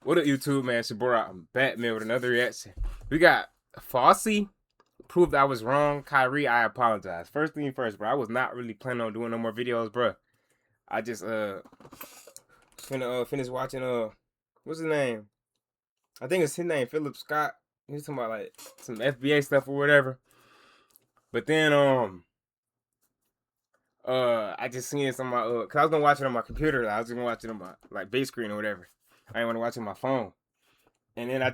What up, YouTube, man? Sabora, I'm Batman with another reaction. We got Fauci, proved I was wrong. Kyrie, I apologize. First thing first, bro. I was not really planning on doing no more videos, bro. I just finished watching what's his name? I think it's his name, Philip Scott. He's talking about like some FBA stuff or whatever. But then I just seen it on my cause I was gonna watch it on my computer. I was gonna watch it on my like big screen or whatever. I didn't want to watch it on my phone. And then I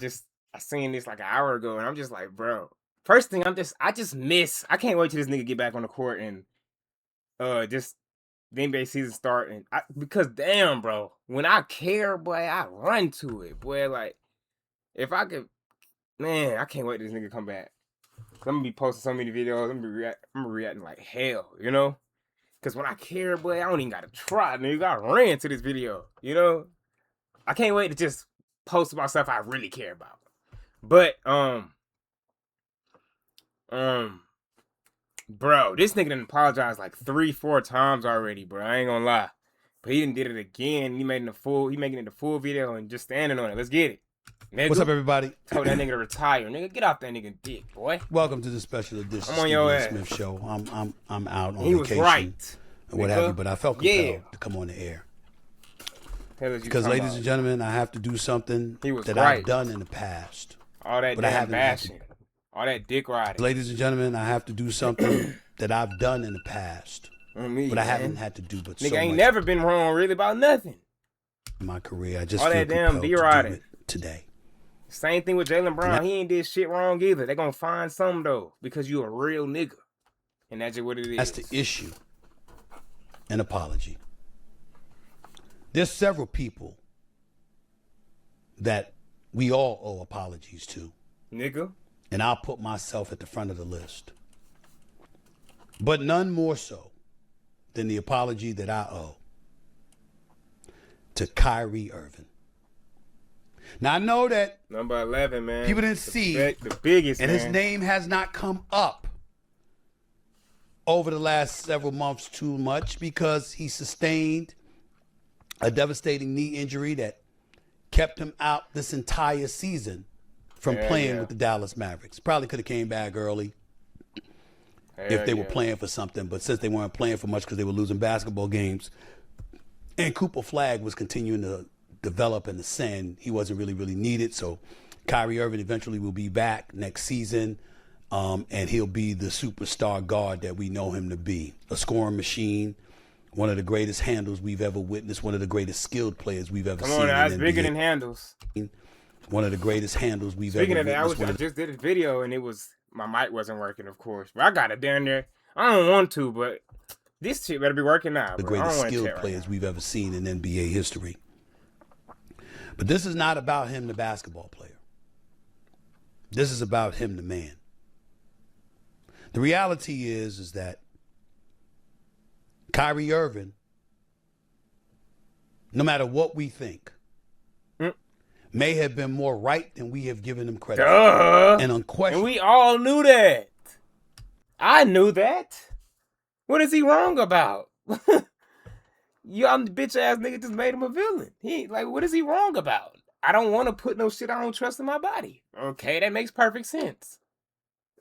seen this like an hour ago, and I'm just like, bro. First thing, I just miss. I can't wait till this nigga get back on the court and just the NBA season start. And because damn, bro, when I care, boy, I run to it, boy. Like if I could, man, I can't wait till this nigga come back. I'm gonna be posting so many videos. I'm gonna be reacting like hell, you know. Cause when I care, boy, I don't even gotta try, nigga. I ran to this video, you know. I can't wait to just post about stuff I really care about. But bro, this nigga done apologized like 3-4 times already, bro. I ain't gonna lie. But he done did it again. He making it the full video and just standing on it. Let's get it. Nigga. What's up, everybody? Told that nigga to retire. Nigga, get off that nigga dick, boy. Welcome to the special edition I'm on your ass. Smith show. I'm out on he vacation. Was right. And what have you, but I felt compelled to come on the air. Because, ladies and gentlemen, I have to do something that I've done in the past. All that damn bashing. All that dick riding. Ladies and gentlemen, I have to do something that I've done in the past. But I haven't had to do but nigga so ain't much never been wrong really about nothing. In my career, I just all feel that damn D-riding today. Same thing with Jaylen Brown. He ain't did shit wrong either. They gonna find some though because you a real nigga. And that's just what it is. That's the issue. An apology. There's several people that we all owe apologies to. Nigga. And I'll put myself at the front of the list. But none more so than the apology that I owe to Kyrie Irving. Now I know that number 11, man. People didn't see the biggest, and man. His name has not come up over the last several months too much because he sustained a devastating knee injury that kept him out this entire season from playing with the Dallas Mavericks. Probably could have came back early if they were playing for something, but since they weren't playing for much because they were losing basketball games and Cooper Flag was continuing to develop and ascend, he wasn't really needed. So Kyrie Irving eventually will be back next season, and he'll be the superstar guard that we know him to be. A scoring machine, one of the greatest handles we've ever witnessed, one of the greatest skilled players we've ever seen. Come on, that's bigger than handles. One of the greatest handles we've ever witnessed. Speaking of that, I just did a video and my mic wasn't working, of course. But I got it down there. I don't want to, but this shit better be working now. The greatest skilled players we've ever seen in NBA history. But this is not about him, the basketball player. This is about him, the man. The reality is that Kyrie Irving, no matter what we think, may have been more right than we have given him credit for. And unquestionably. And we all knew that. I knew that. What is he wrong about? I'm the bitch ass nigga just made him a villain. He like, what is he wrong about? I don't want to put no shit I don't trust in my body. Okay, that makes perfect sense.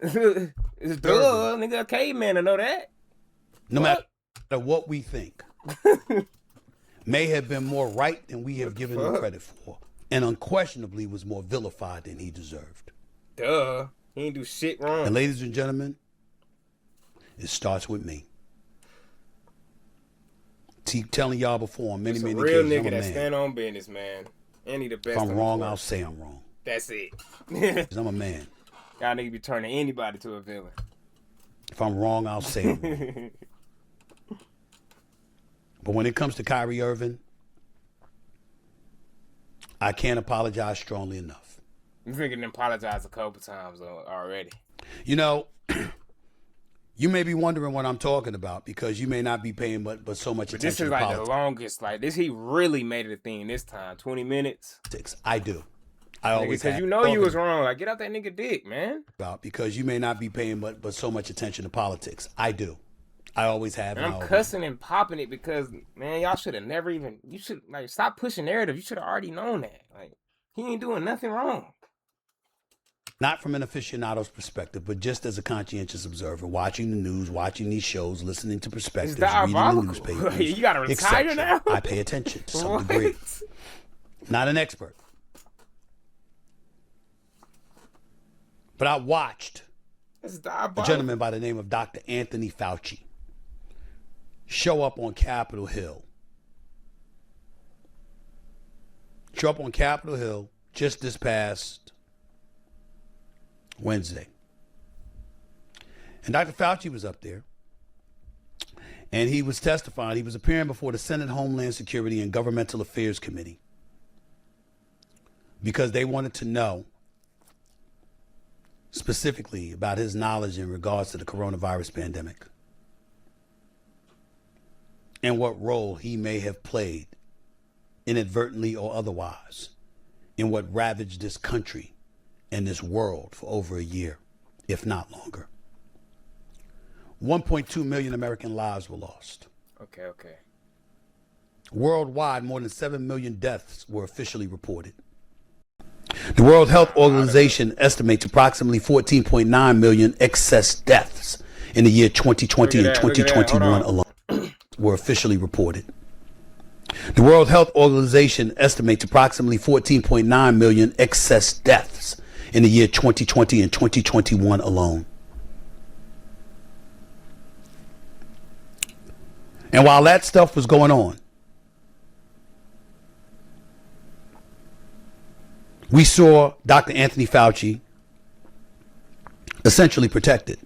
It's duh, nigga, a caveman to know that. No matter what we think, may have been more right than we have given him credit for, and unquestionably was more vilified than he deserved. Duh, he ain't do shit wrong. And ladies and gentlemen, it starts with me. Keep telling y'all before on many occasions, real nigga that stand on business, man. And he the best. If I'm wrong, I'll say I'm wrong. That's it. 'Cause I'm a man. Y'all nigga be turning anybody to a villain. If I'm wrong, I'll say I'm wrong. But when it comes to Kyrie Irving, I can't apologize strongly enough. You thinking apologize a couple times already. You know, you may be wondering what I'm talking about because you may not be paying but so much attention to this is like the longest, like this, he really made it a thing this time, 20 minutes. I do. I always because you know you was wrong. Like, get out that nigga dick, man. Because you may not be paying but so much attention to politics. I do. I always have. And I'm cussing and popping it because, man, y'all should have never even, you should, like, stop pushing narrative. You should have already known that. Like, He ain't doing nothing wrong. Not from an aficionado's perspective, but just as a conscientious observer, watching the news, watching these shows, listening to perspectives, reading the newspapers. You gotta retire now? I pay attention to some degree. Not an expert. But I watched a gentleman by the name of Dr. Anthony Fauci show up on Capitol Hill. Show up on Capitol Hill just this past Wednesday. And Dr. Fauci was up there. And he was testifying. He was appearing before the Senate Homeland Security and Governmental Affairs Committee because they wanted to know specifically about his knowledge in regards to the coronavirus pandemic and what role he may have played, inadvertently or otherwise, in what ravaged this country and this world for over a year, if not longer. 1.2 million American lives were lost. Okay. Worldwide, more than 7 million deaths were officially reported. The World Health Organization estimates approximately 14.9 million excess deaths in the year 2020 and 2021 alone were officially reported. The World Health Organization estimates approximately 14.9 million excess deaths in the year 2020 and 2021 alone. And while that stuff was going on, we saw Dr. Anthony Fauci essentially protected.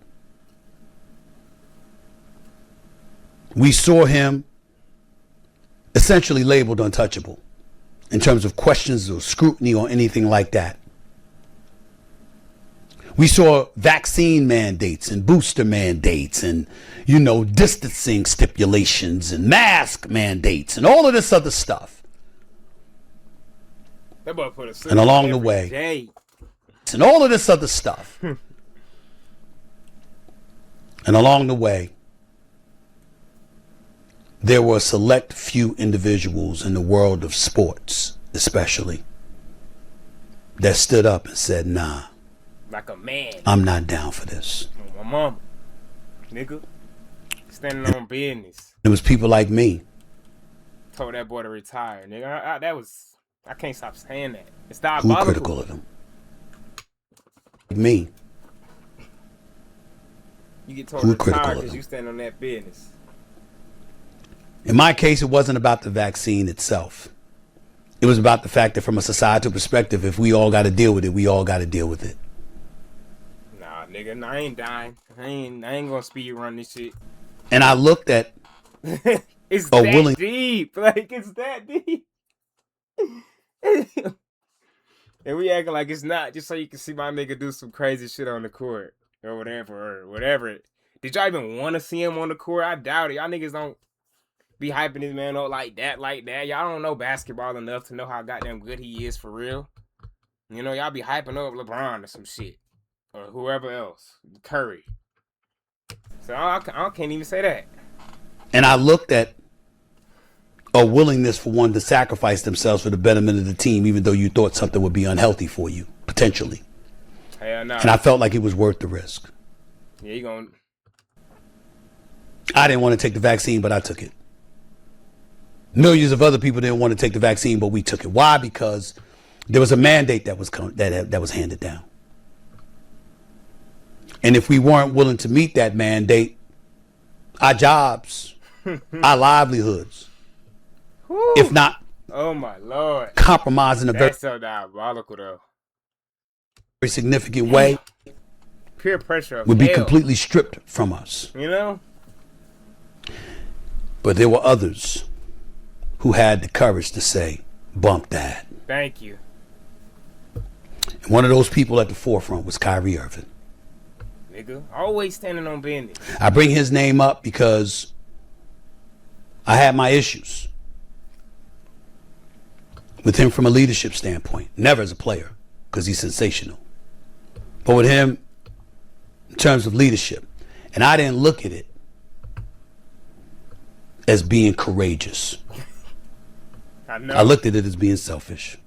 We saw him essentially labeled untouchable in terms of questions or scrutiny or anything like that. We saw vaccine mandates and booster mandates and, distancing stipulations and mask mandates and all of this other stuff. And along the way, and all of this other stuff. And along the way, there were a select few individuals in the world of sports, especially, that stood up and said, nah. Like a man. I'm not down for this. My mama. Nigga. Standing on business. It was people like me. Told that boy to retire, nigga. I can't stop saying that. It's diabolical. Who critical of him? Me. You get told to retire because you stand on that business. In my case, it wasn't about the vaccine itself. It was about the fact that from a societal perspective, if we all got to deal with it, we all got to deal with it. Nah, nigga, I ain't dying. I ain't gonna speed run this shit. And I looked at it's that deep. Like, it's that deep. And we acting like it's not, just so you can see my nigga do some crazy shit on the court or whatever. Did y'all even want to see him on the court? I doubt it. Y'all niggas don't be hyping this man up like that. Y'all don't know basketball enough to know how goddamn good he is for real. Y'all be hyping up LeBron or some shit. Or whoever else. Curry. So I can't even say that. And I looked at a willingness for one to sacrifice themselves for the betterment of the team, even though you thought something would be unhealthy for you, potentially. Hell no. And I felt like it was worth the risk. Yeah, you gonna... I didn't want to take the vaccine, but I took it. Millions of other people didn't want to take the vaccine, but we took it. Why? Because there was a mandate that was handed down. And if we weren't willing to meet that mandate, our jobs, our livelihoods, whew, if not, oh my Lord, compromised in a that's so diabolical though. Very significant way, peer pressure would be completely stripped from us. But there were others who had the courage to say, bump that. Thank you. And one of those people at the forefront was Kyrie Irving. Nigga, always standing on business. I bring his name up because I had my issues with him from a leadership standpoint. Never as a player, because he's sensational. But with him, in terms of leadership. And I didn't look at it as being courageous. I know. I looked at it as being selfish.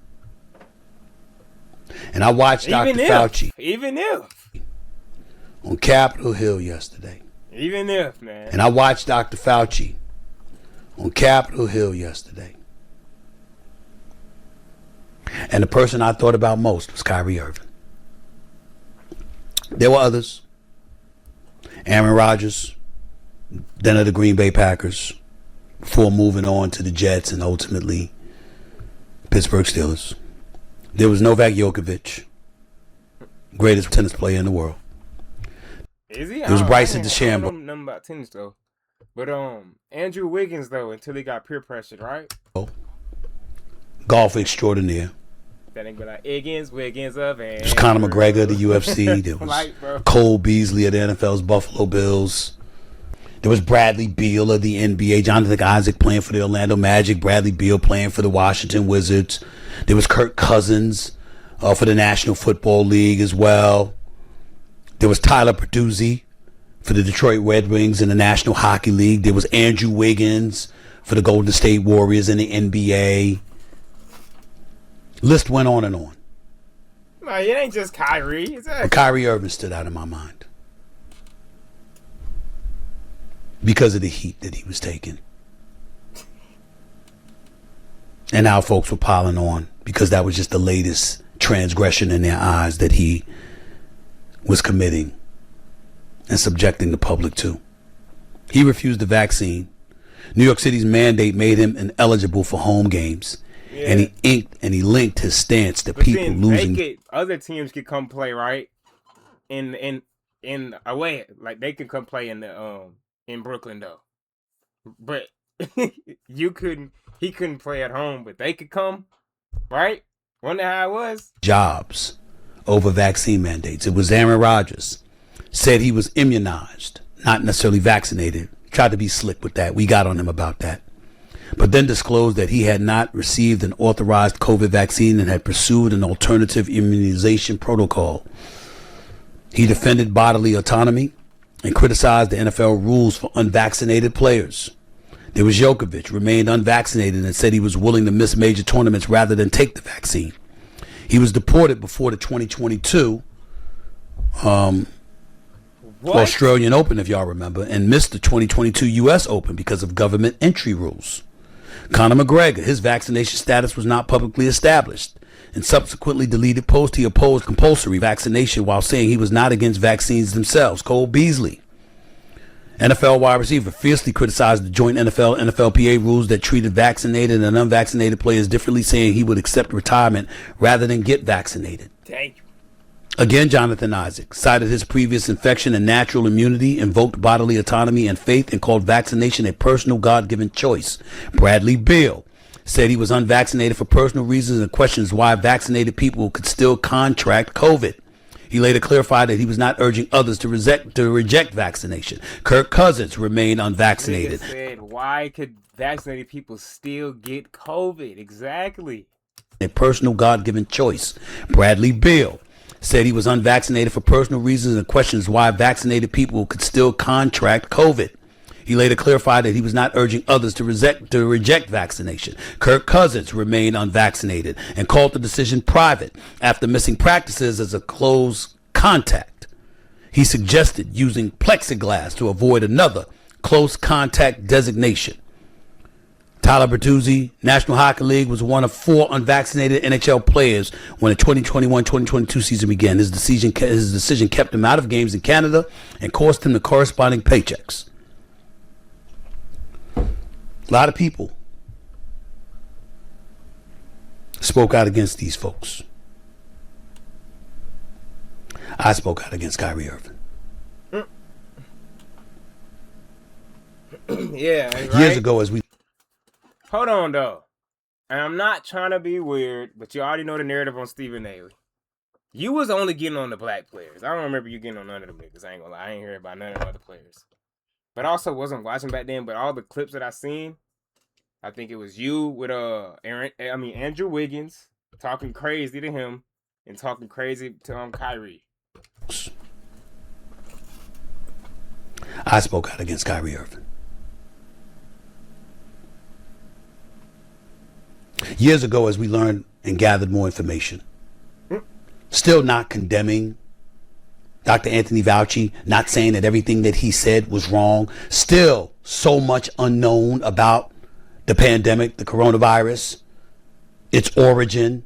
And I watched Dr. Fauci Even if. on Capitol Hill yesterday. Even if, man. And I watched Dr. Fauci on Capitol Hill yesterday. And the person I thought about most was Kyrie Irving. There were others. Aaron Rodgers, then of the Green Bay Packers, before moving on to the Jets and ultimately Pittsburgh Steelers. There was Novak Djokovic, greatest tennis player in the world. Is he? It was Bryson DeChambeau. I don't know nothing about tennis though. But Andrew Wiggins though, until he got peer pressured, right? Golf extraordinaire. That ain't like Wiggins of and There's Conor McGregor of the UFC. There was Cole Beasley of the NFL's Buffalo Bills. There was Bradley Beal of the NBA. Jonathan Isaac playing for the Orlando Magic. Bradley Beal playing for the Washington Wizards. There was Kirk Cousins for the National Football League as well. There was Tyler Perduzzi for the Detroit Red Wings in the National Hockey League. There was Andrew Wiggins for the Golden State Warriors in the NBA. List went on and on. No, it ain't just Kyrie. But Kyrie Irving stood out in my mind because of the heat that he was taking. And how folks were piling on because that was just the latest transgression in their eyes that he was committing and subjecting the public to. He refused the vaccine. New York City's mandate made him ineligible for home games. Yeah. And he linked his stance to people losing. Other teams could come play, right? In a way, like they could come play in the in Brooklyn though. But he couldn't play at home, but they could come, right? Wonder how it was. Jobs over vaccine mandates. It was Aaron Rodgers said he was immunized, not necessarily vaccinated. Tried to be slick with that. We got on him about that. But then disclosed that he had not received an authorized COVID vaccine and had pursued an alternative immunization protocol. He defended bodily autonomy and criticized the NFL rules for unvaccinated players. There was Djokovic, remained unvaccinated and said he was willing to miss major tournaments rather than take the vaccine. He was deported before the 2022 Australian Open, if y'all remember, and missed the 2022 U.S. Open because of government entry rules. Conor McGregor, his vaccination status was not publicly established. In subsequently deleted post, he opposed compulsory vaccination while saying he was not against vaccines themselves. Cole Beasley, NFL wide receiver, fiercely criticized the joint NFL-NFLPA rules that treated vaccinated and unvaccinated players differently, saying he would accept retirement rather than get vaccinated. Thank you. Again, Jonathan Isaac cited his previous infection and natural immunity, invoked bodily autonomy and faith, and called vaccination a personal God-given choice. Bradley Beal said he was unvaccinated for personal reasons and questions why vaccinated people could still contract COVID. He later clarified that he was not urging others to reject vaccination. Kirk Cousins remained unvaccinated. Said, why could vaccinated people still get COVID? Exactly. A personal God-given choice. Bradley Beal said he was unvaccinated for personal reasons and questions why vaccinated people could still contract COVID. He later clarified that he was not urging others to reject vaccination. Kirk Cousins remained unvaccinated and called the decision private after missing practices as a close contact. He suggested using plexiglass to avoid another close contact designation. Tyler Bertuzzi, National Hockey League, was one of 4 unvaccinated NHL players when the 2021-2022 season began. His decision kept him out of games in Canada and cost him the corresponding paychecks. A lot of people spoke out against these folks. I spoke out against Kyrie Irving. Yeah, right? Years ago, as we... Hold on, though. And I'm not trying to be weird, but you already know the narrative on Stephen A. You was only getting on the black players. I don't remember you getting on none of them niggas. I ain't gonna lie. I ain't heard about none of the other players. But I also wasn't watching back then, but all the clips that I seen, I think it was you with Andrew Wiggins talking crazy to him and talking crazy to Kyrie. I spoke out against Kyrie Irving. Years ago, as we learned and gathered more information, Still not condemning Dr. Anthony Fauci, not saying that everything that he said was wrong. Still so much unknown about the pandemic, the coronavirus, its origin,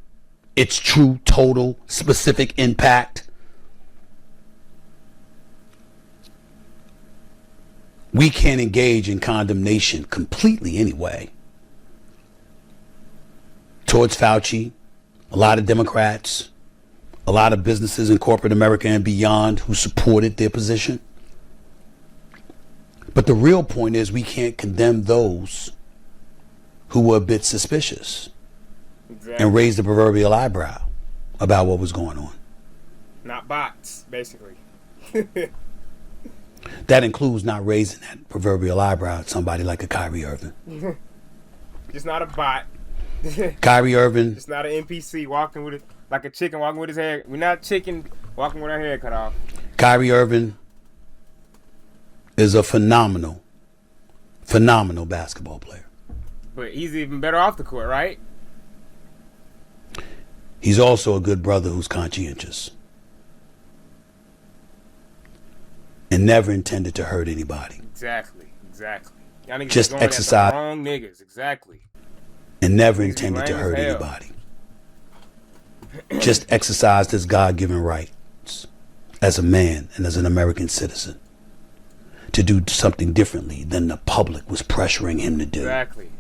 its true, total, specific impact. We can't engage in condemnation completely anyway towards Fauci, a lot of Democrats, a lot of businesses in corporate America and beyond who supported their position. But the real point is we can't condemn those who were a bit suspicious and raised the proverbial eyebrow about what was going on. Not bots, basically. That includes not raising that proverbial eyebrow at somebody like a Kyrie Irving. Just not a bot. Kyrie Irving. It's not an NPC walking with it like a chicken walking with his hair. We're not chicken walking with our hair cut off. Kyrie Irving is a phenomenal basketball player. But he's even better off the court, right? He's also a good brother who's conscientious and never intended to hurt anybody. Exactly. Y'all niggas just going exercise. At the wrong niggas, exactly. And never intended to hurt anybody. Just exercised his God-given rights as a man and as an American citizen to do something differently than the public was pressuring him to do. Exactly.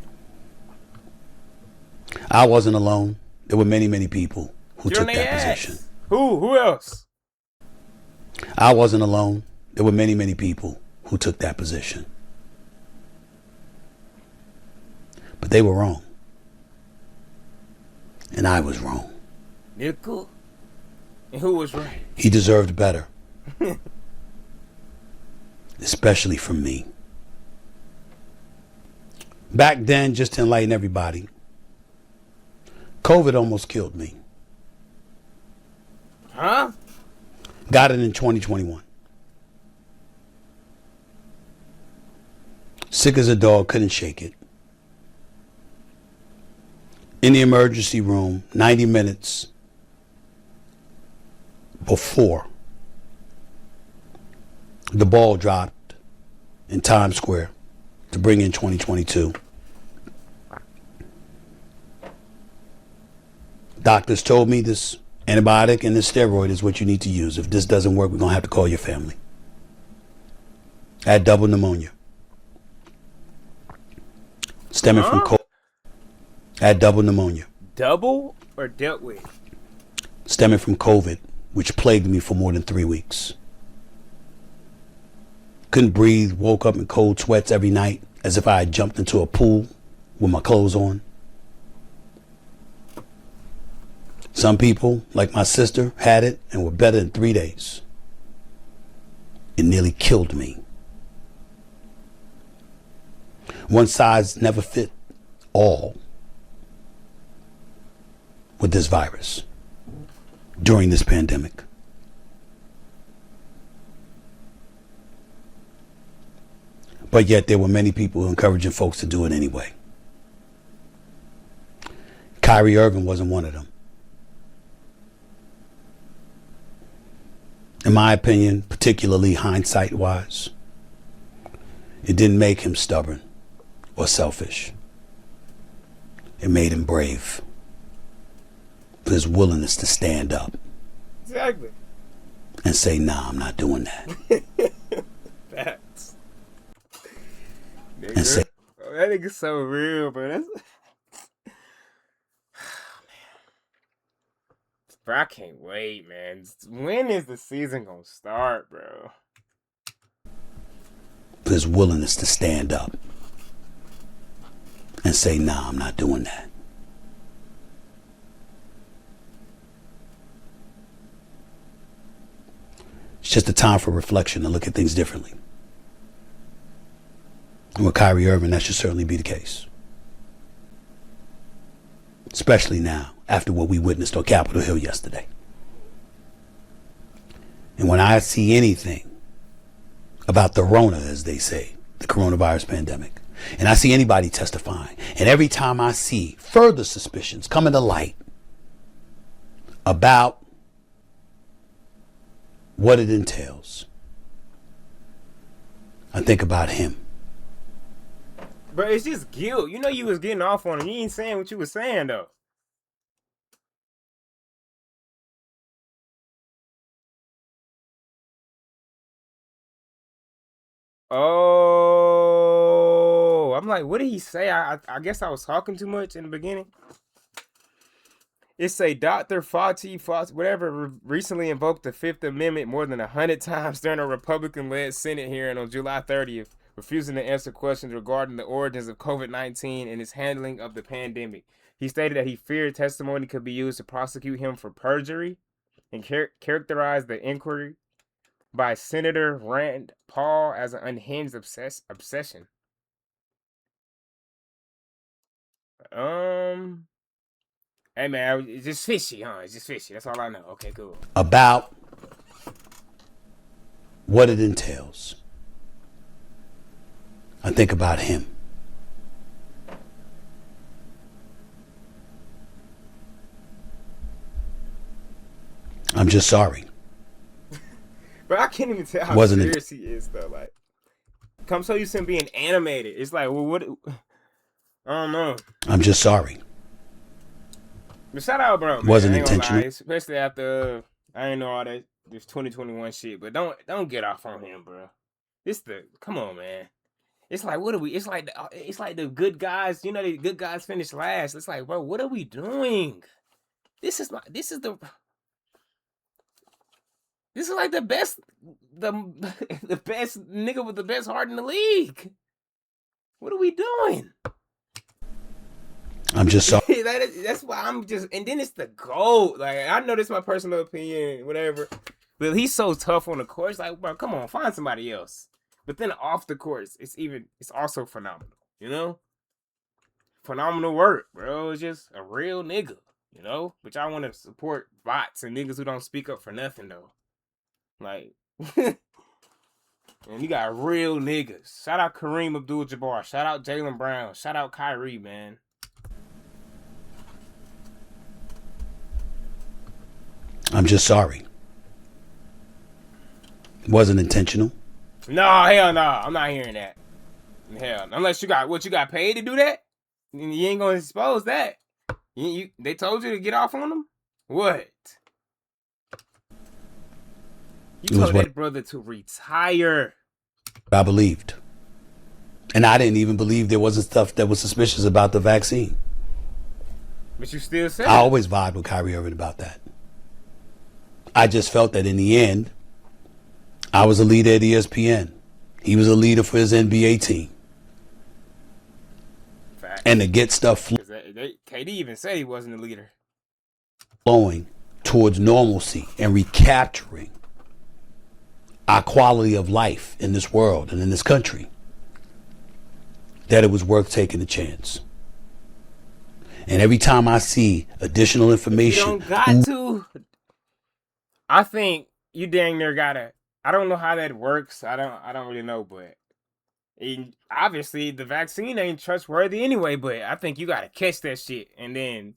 I wasn't alone. There were many, many people who took that position. Who else? I wasn't alone. There were many, many people who took that position. But they were wrong. And I was wrong. Nickel. And who was right? He deserved better. Especially from me. Back then, just to enlighten everybody, COVID almost killed me. Huh? Got it in 2021. Sick as a dog, couldn't shake it. In the emergency room, 90 minutes before the ball dropped in Times Square to bring in 2022. Doctors told me this antibiotic and this steroid is what you need to use. If this doesn't work, we're going to have to call your family. I had double pneumonia. Stemming from COVID. I had double pneumonia. Double or dealt with? Stemming from COVID, which plagued me for more than 3 weeks. Couldn't breathe, woke up in cold sweats every night as if I had jumped into a pool with my clothes on. Some people, like my sister, had it and were better in 3 days. It nearly killed me. One size never fit all with this virus during this pandemic. But yet there were many people encouraging folks to do it anyway. Kyrie Irving wasn't one of them. In my opinion, particularly hindsight-wise, it didn't make him stubborn or selfish. It made him brave for his willingness to stand up. Exactly. And say, nah, I'm not doing that. Facts. And say, oh, that nigga's so real, bro. That's... Bro, I can't wait, man. When is the season gonna start, bro? For his willingness to stand up and say, nah, I'm not doing that. It's just a time for reflection to look at things differently. And with Kyrie Irving, that should certainly be the case. Especially now, after what we witnessed on Capitol Hill yesterday. And when I see anything about the Rona, as they say, the coronavirus pandemic, and I see anybody testifying, and every time I see further suspicions coming to light about what it entails. I think about him. But it's just guilt. You know you was getting off on him. You ain't saying what you was saying, though. Oh, I'm like, what did he say? I guess I was talking too much in the beginning. It say Dr. Fauci, whatever, recently invoked the Fifth Amendment more than 100 times during a Republican-led Senate hearing on July 30th, refusing to answer questions regarding the origins of COVID-19 and its handling of the pandemic. He stated that he feared testimony could be used to prosecute him for perjury and characterized the inquiry by Senator Rand Paul as an unhinged obsession. Hey man, it's just fishy, huh? It's just fishy. That's all I know. Okay, cool. About what it entails. I think about him. I'm just sorry. But I can't even tell how serious he is, though. Like, come so used to him being animated. It's like, well, what? I don't know. I'm just sorry. But shout out, bro. Man. Wasn't intentional. Lie, especially after I ain't know all that this 2021 shit. But don't get off on him, bro. Come on, man. It's like, what are we? It's like the good guys. You know, the good guys finish last. It's like, bro, what are we doing? This is like the best, the best nigga with the best heart in the league. What are we doing? I'm just sorry. That's why I'm just, and then it's the GOAT. Like, I know this is my personal opinion, whatever, but he's so tough on the court. It's like, bro, come on, find somebody else. But then off the course, it's also phenomenal, you know? Phenomenal work, bro. It's just a real nigga, you know? But y'all want to support bots and niggas who don't speak up for nothing, though. Like, and you got real niggas. Shout out Kareem Abdul-Jabbar. Shout out Jaylen Brown. Shout out Kyrie, man. I'm just sorry. It wasn't intentional. No, hell no. I'm not hearing that. Hell, unless you got paid to do that, you ain't gonna expose that. They told you to get off on them? What? You told that brother to retire. I believed. And I didn't even believe there wasn't stuff that was suspicious about the vaccine. But you still said I always vibed with Kyrie Irving about that. I just felt that in the end, I was a leader at ESPN. He was a leader for his NBA team. Fact. And to get stuff KD even said he wasn't a leader. Flowing towards normalcy and recapturing our quality of life in this world and in this country, that it was worth taking a chance. And every time I see additional information, you don't got to. I think you dang near gotta. I don't know how that works. I don't really know, but obviously the vaccine ain't trustworthy anyway. But I think you gotta catch that shit and then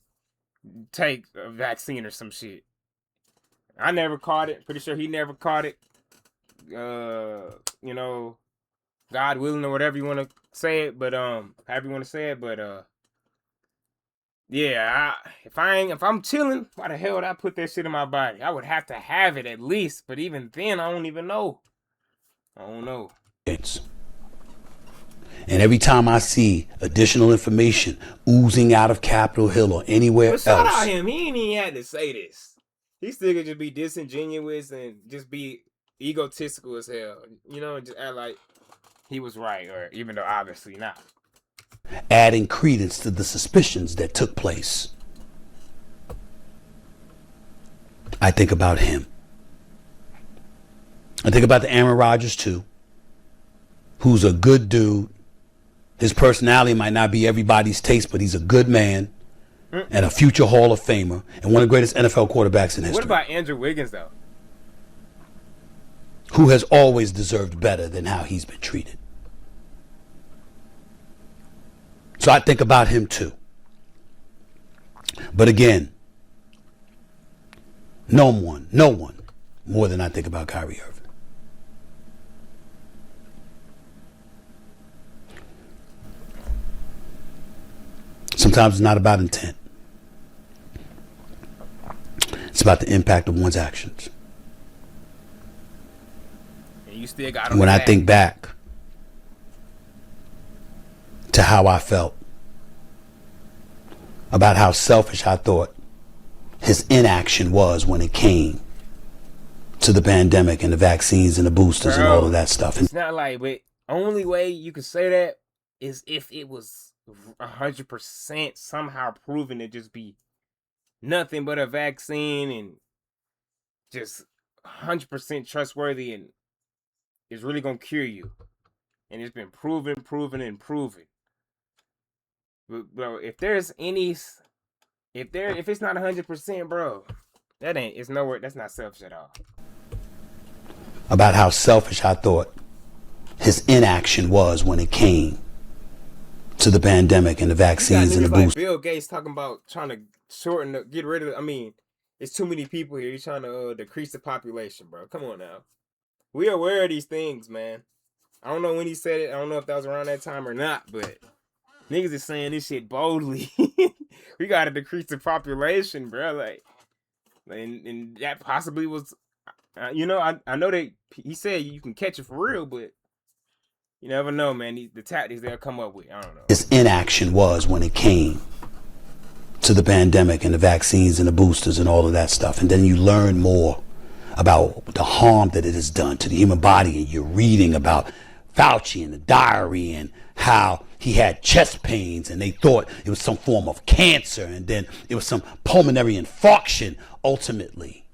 take a vaccine or some shit. I never caught it. Pretty sure he never caught it. You know, God willing or whatever you want to say it, but however you want to say it, but yeah, if I'm chilling, why the hell would I put that shit in my body? I would have to have it at least, but even then, I don't even know. I don't know. And every time I see additional information oozing out of Capitol Hill or anywhere else, shout out him. He ain't even had to say this. He still could just be disingenuous and just be egotistical as hell, you know, and just act like he was right, or even though obviously not. Adding credence to the suspicions that took place. I think about him. I think about the Aaron Rodgers too, who's a good dude. His personality might not be everybody's taste, but he's a good man and a future Hall of Famer and one of the greatest NFL quarterbacks in history. What about Andrew Wiggins though? Who has always deserved better than how he's been treated. So I think about him too. But again, no one more than I think about Kyrie Irving. Sometimes it's not about intent. It's about the impact of one's actions. And you still got him. When I think back to how I felt about how selfish I thought his inaction was when it came to the pandemic and the vaccines and the boosters and all of that stuff. It's not like, but only way you could say that is if it was 100% somehow proven to just be nothing but a vaccine and just 100% trustworthy and is really gonna cure you, and it's been proven. But bro, if there's any, if it's not 100%, bro, it's nowhere. That's not selfish at all. About how selfish I thought his inaction was when it came to the pandemic and the vaccines and the boosters. Like Bill Gates talking about trying to get rid of. I mean, it's too many people here. He's trying to decrease the population, bro. Come on now. We are aware of these things, man. I don't know when he said it. I don't know if that was around that time or not, but niggas is saying this shit boldly. We gotta decrease the population, bro. Like, and that possibly was, I know that he said you can catch it for real, but you never know, man. The tactics they'll come up with, I don't know. His inaction was when it came to the pandemic and the vaccines and the boosters and all of that stuff. And then you learn more about the harm that it has done to the human body. And you're reading about Fauci and the diary and how he had chest pains and they thought it was some form of cancer. And then it was some pulmonary infarction. Ultimately,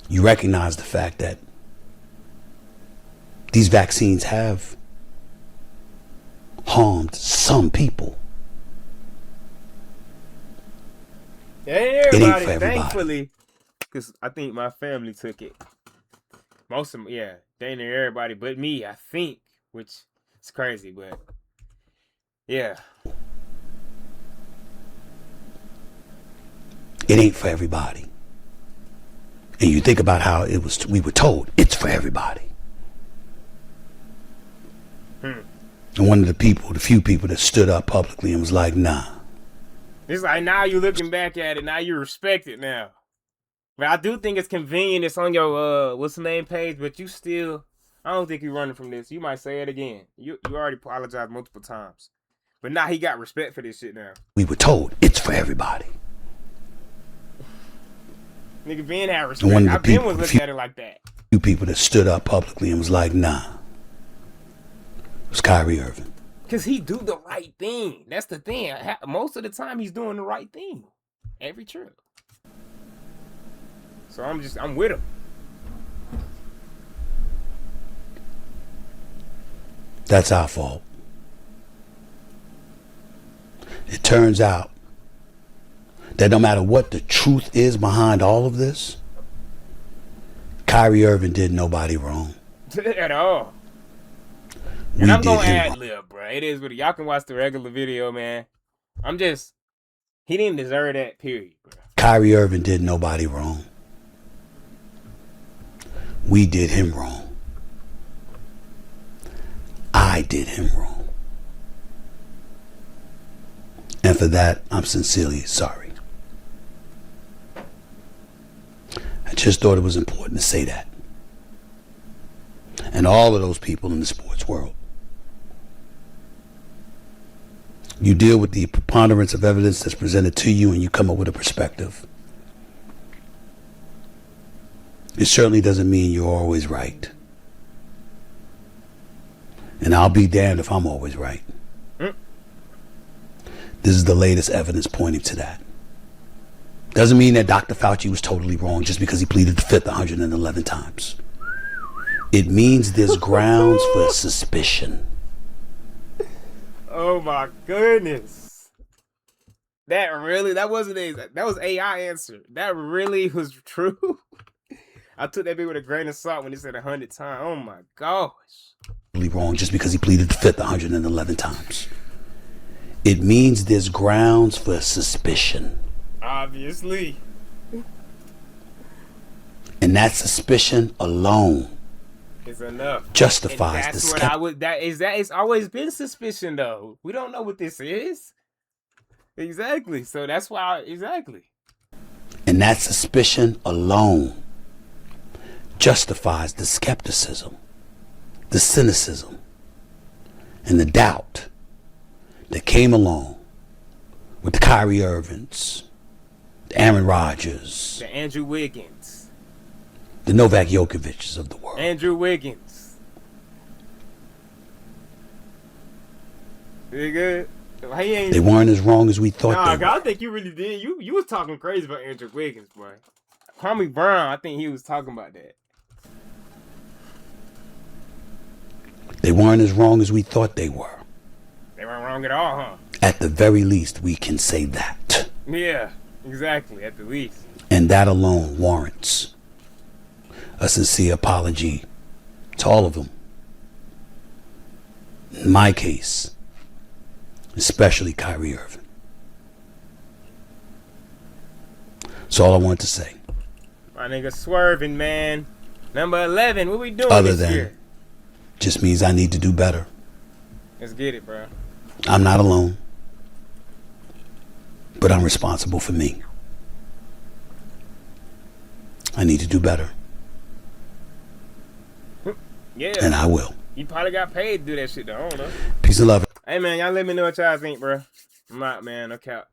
you recognize the fact that these vaccines have harmed some people. It ain't for everybody. Thankfully, because I think my family took it. Most of them, yeah, they ain't everybody but me, I think, which is crazy, but yeah. It ain't for everybody. And you think about how we were told it's for everybody. And one of the few people that stood up publicly and was like, nah. It's like now you're looking back at it, now you respect it now. But I do think it's convenient it's on your what's the name page, but you still, I don't think you're running from this. You might say it again. You already apologized multiple times. But now he got respect for this shit now. We were told it's for everybody. Nigga Ben had respect. I Ben was looking at it like that. Few people that stood up publicly and was like, nah. It was Kyrie Irving. Because he do the right thing. That's the thing. Most of the time he's doing the right thing. Every trip. So I'm with him. That's our fault. It turns out that no matter what the truth is behind all of this, Kyrie Irving did nobody wrong. At all. And I'm gonna ad lib, bro. It is what y'all can watch the regular video, man. He didn't deserve that, period, bro. Kyrie Irving did nobody wrong. We did him wrong. I did him wrong. And for that, I'm sincerely sorry. I just thought it was important to say that. And all of those people in the sports world. You deal with the preponderance of evidence that's presented to you and you come up with a perspective. It certainly doesn't mean you're always right. And I'll be damned if I'm always right. This is the latest evidence pointing to that. Doesn't mean that Dr. Fauci was totally wrong just because he pleaded the fifth 111 times. It means there's grounds for suspicion. Oh my goodness. That was AI answer. That really was true. I took that bit with a grain of salt when he said 100 times. Oh my gosh. Wrong just because he pleaded the fifth 111 times. It means there's grounds for suspicion. Obviously. And that suspicion alone is enough. Justifies and that's the what I would. That it's always been suspicion though. We don't know what this is. Exactly. So that's why. Exactly. And that suspicion alone justifies the skepticism, the cynicism, and the doubt that came along with the Kyrie Irvings, the Aaron Rodgers, the Andrew Wiggins, the Novak Djokovic's of the world. Andrew Wiggins. They good? They weren't as wrong as we thought they were. I think you really did. You was talking crazy about Andrew Wiggins, boy. Kwame Brown, I think he was talking about that. They weren't as wrong as we thought they were. They weren't wrong at all, huh? At the very least, we can say that. Yeah, exactly, at the least. And that alone warrants a sincere apology to all of them. In my case, especially Kyrie Irving. That's all I want to say. My nigga swerving, man. Number 11, what we doing Other this than, year? Just means I need to do better. Let's get it, bro. I'm not alone, but I'm responsible for me. I need to do better. Yeah. And I will. You probably got paid to do that shit though, I don't know. Peace and love. Hey man, y'all let me know what y'all think, bro. I'm out, man. No cap.